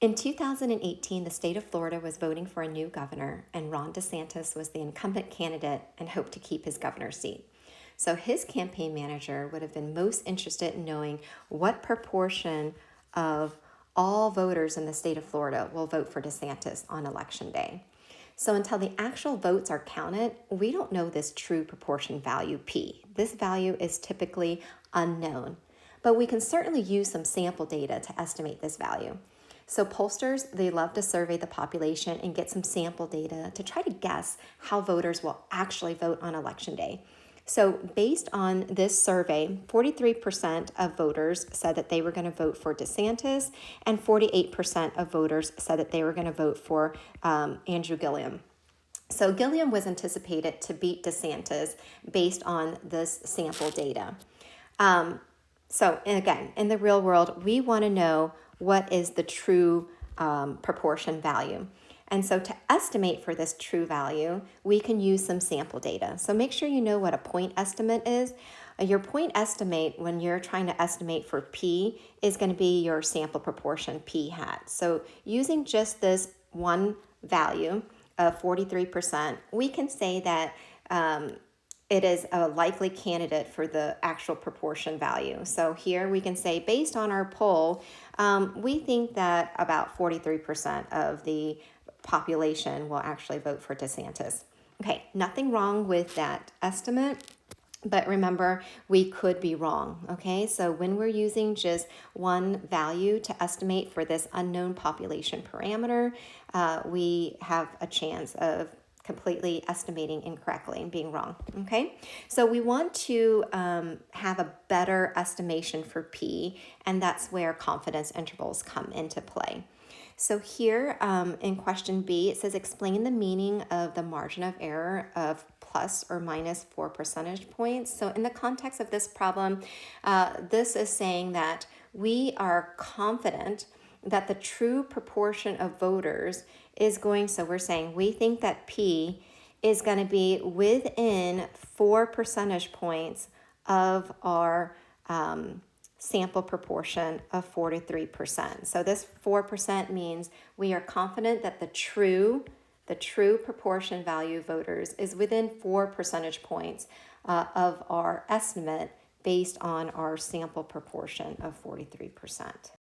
In 2018, the state of Florida was voting for a new governor, and Ron DeSantis was the incumbent candidate and hoped to keep his governor's seat. So his campaign manager would have been most interested in knowing what proportion of all voters in the state of Florida will vote for DeSantis on election day. So until the actual votes are counted, we don't know this true proportion value P. This value is typically unknown, but we can certainly use some sample data to estimate this value. So pollsters, they love to survey the population and get some sample data to try to guess how voters will actually vote on election day. So based on this survey, 43% of voters said that they were going to vote for DeSantis, and 48% of voters said that they were going to vote for Andrew Gillum. So Gillum was anticipated to beat DeSantis based on this sample data. So again, in the real world, we want to know what is the true proportion value. And so to estimate for this true value, we can use some sample data. So make sure you know what a point estimate is. Your point estimate when you're trying to estimate for P is going to be your sample proportion P hat. So using just this one value of 43%, we can say that it is a likely candidate for the actual proportion value. So here we can say, based on our poll, we think that about 43% of the population will actually vote for DeSantis. Okay, nothing wrong with that estimate. But remember, we could be wrong, okay? So when we're using just one value to estimate for this unknown population parameter, we have a chance of completely estimating incorrectly and being wrong, okay? So we want to have a better estimation for P, and that's where confidence intervals come into play. So here in question B, it says explain the meaning of the margin of error of plus or minus 4 percentage points. So in the context of this problem, this is saying that we are confident that the true proportion of voters is going, so we're saying we think that P is going to be within 4 percentage points of our sample proportion of 43%. So this 4% means we are confident that the true proportion value of voters is within 4 percentage points of our estimate based on our sample proportion of 43%.